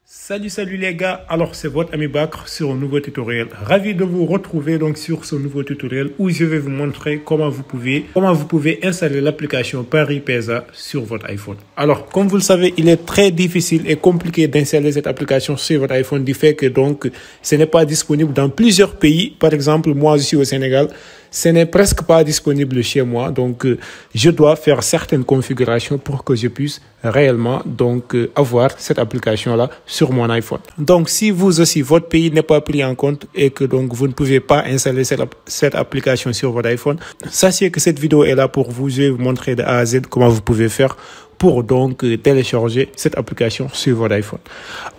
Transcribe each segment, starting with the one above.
Salut les gars, alors c'est votre ami Bakr sur un nouveau tutoriel. Ravi de vous retrouver donc sur ce nouveau tutoriel où je vais vous montrer comment vous pouvez installer l'application PariPesa sur votre iPhone. Alors comme vous le savez, il est très difficile et compliqué d'installer cette application sur votre iPhone du fait que donc ce n'est pas disponible dans plusieurs pays. Par exemple, moi je suis au Sénégal. Ce n'est presque pas disponible chez moi, donc je dois faire certaines configurations pour que je puisse réellement donc avoir cette application-là sur mon iPhone. Donc si vous aussi, votre pays n'est pas pris en compte et que donc vous ne pouvez pas installer cette application sur votre iPhone, sachez que cette vidéo est là pour vous. Je vais vous montrer de A à Z comment vous pouvez faire pour donc télécharger cette application sur votre iPhone.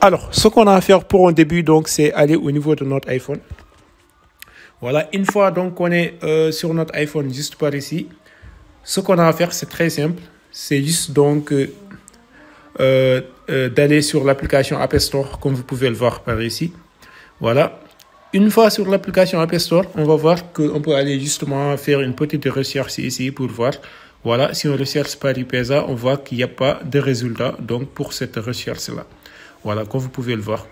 Alors, ce qu'on a à faire pour un début, donc, c'est aller au niveau de notre iPhone. Voilà, une fois donc qu'on est sur notre iPhone juste par ici, ce qu'on a à faire, c'est très simple. C'est juste donc d'aller sur l'application App Store, comme vous pouvez le voir par ici. Voilà. Une fois sur l'application App Store, on va voir qu'on peut aller justement faire une petite recherche ici pour voir. Voilà, si on recherche PariPesa, on voit qu'il n'y a pas de résultat donc pour cette recherche-là. Voilà, comme vous pouvez le voir.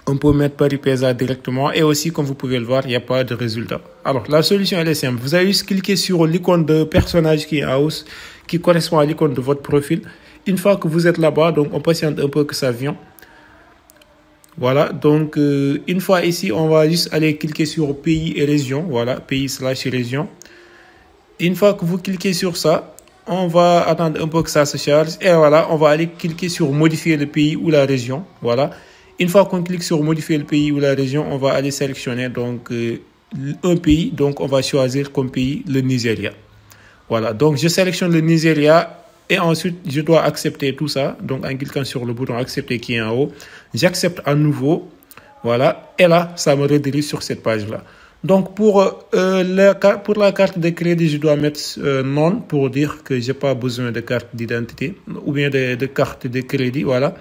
On peut mettre PariPesa directement et aussi, comme vous pouvez le voir, il n'y a pas de résultat. Alors, la solution, elle est simple. Vous avez juste cliqué sur l'icône de personnage qui est en hausse, qui correspond à l'icône de votre profil. Une fois que vous êtes là-bas, donc on patiente un peu que ça vienne. Voilà, donc une fois ici, on va juste aller cliquer sur pays et région. Voilà, pays/région. Une fois que vous cliquez sur ça, on va attendre un peu que ça se charge. Et voilà, on va aller cliquer sur modifier le pays ou la région. Voilà. Une fois qu'on clique sur modifier le pays ou la région, on va aller sélectionner donc un pays. Donc, on va choisir comme pays le Nigeria. Voilà, donc je sélectionne le Nigeria et ensuite, je dois accepter tout ça. Donc, en cliquant sur le bouton accepter qui est en haut, j'accepte à nouveau. Voilà, et là, ça me redirige sur cette page-là. Donc, pour la carte de crédit, je dois mettre non pour dire que je n'ai pas besoin de carte d'identité ou bien de carte de crédit. Voilà.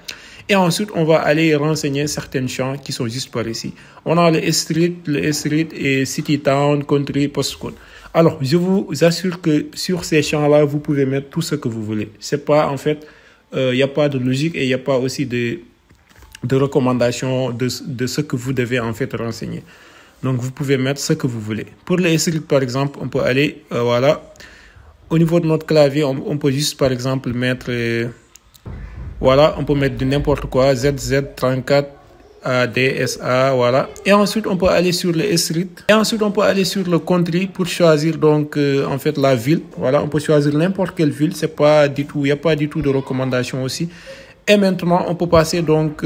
Et ensuite, on va aller renseigner certains champs qui sont juste par ici. On a le street et city, town, country, postcode. Alors, je vous assure que sur ces champs-là, vous pouvez mettre tout ce que vous voulez. C'est pas, en fait, il n'y a pas de logique et il n'y a pas aussi de recommandations de ce que vous devez, en fait, renseigner. Donc, vous pouvez mettre ce que vous voulez. Pour le street, par exemple, on peut aller, voilà. Au niveau de notre clavier, on peut juste, par exemple, mettre... voilà, on peut mettre de n'importe quoi, ZZ34, DSA, voilà. Et ensuite, on peut aller sur le street. Et ensuite, on peut aller sur le country pour choisir donc, en fait, la ville. Voilà, on peut choisir n'importe quelle ville. C'est pas du tout, il n'y a pas du tout de recommandation aussi. Et maintenant, on peut passer donc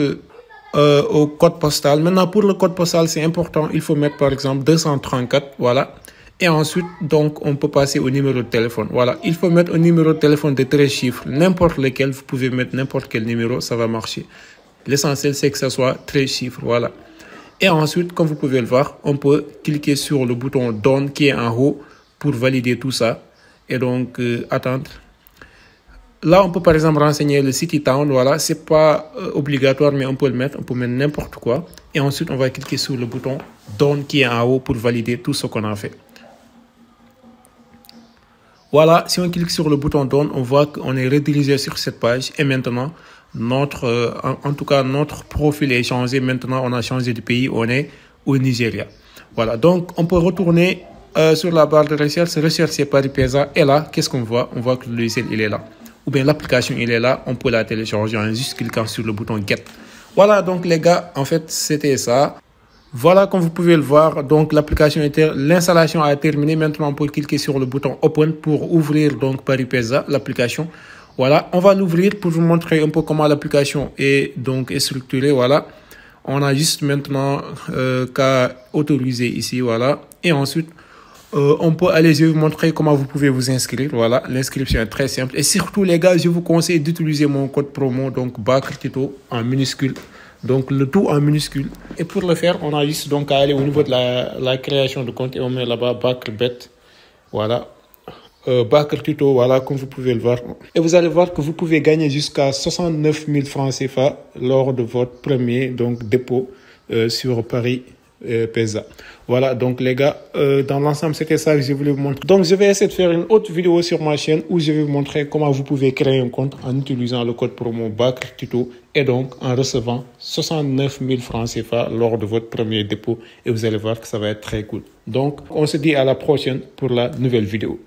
au code postal. Maintenant, pour le code postal, c'est important. Il faut mettre, par exemple, 234, voilà. Et ensuite, donc, on peut passer au numéro de téléphone. Voilà, il faut mettre un numéro de téléphone de 13 chiffres. N'importe lequel, vous pouvez mettre n'importe quel numéro, ça va marcher. L'essentiel, c'est que ça soit 13 chiffres, voilà. Et ensuite, comme vous pouvez le voir, on peut cliquer sur le bouton Done qui est en haut pour valider tout ça. Et donc, attendre. Là, on peut par exemple renseigner le city town, voilà. C'est pas obligatoire, mais on peut le mettre. On peut mettre n'importe quoi. Et ensuite, on va cliquer sur le bouton Done qui est en haut pour valider tout ce qu'on a fait. Voilà, si on clique sur le bouton Done, on voit qu'on est redirigé sur cette page. Et maintenant, en tout cas, notre profil est changé. Maintenant, on a changé de pays, on est au Nigeria. Voilà, donc on peut retourner sur la barre de recherche, rechercher PariPesa. Et là, qu'est-ce qu'on voit? On voit que le logiciel, il est là. Ou bien l'application, il est là. On peut la télécharger en juste cliquant sur le bouton Get. Voilà, donc les gars, en fait, c'était ça. Voilà, comme vous pouvez le voir, donc l'installation a terminé. Maintenant, on peut cliquer sur le bouton Open pour ouvrir donc PariPesa, l'application. Voilà, on va l'ouvrir pour vous montrer un peu comment l'application est donc structurée. Voilà, on a juste maintenant qu'à autoriser ici, voilà. Et ensuite, on peut aller, je vais vous montrer comment vous pouvez vous inscrire. Voilà, l'inscription est très simple. Et surtout, les gars, je vous conseille d'utiliser mon code promo, donc BakrTito en minuscule. Donc, le tout en minuscule. Et pour le faire, on a juste donc à aller au niveau de la création de compte et on met là-bas BakrBet. Voilà. BakrTito, voilà, comme vous pouvez le voir. Et vous allez voir que vous pouvez gagner jusqu'à 69 000 francs CFA lors de votre premier donc, dépôt sur Paris PESA. Voilà, donc les gars, dans l'ensemble, c'était ça que je voulais vous montrer. Donc, je vais essayer de faire une autre vidéo sur ma chaîne où je vais vous montrer comment vous pouvez créer un compte en utilisant le code promo Bakr Tuto et donc en recevant 69 000 francs CFA lors de votre premier dépôt. Et vous allez voir que ça va être très cool. Donc, on se dit à la prochaine pour la nouvelle vidéo.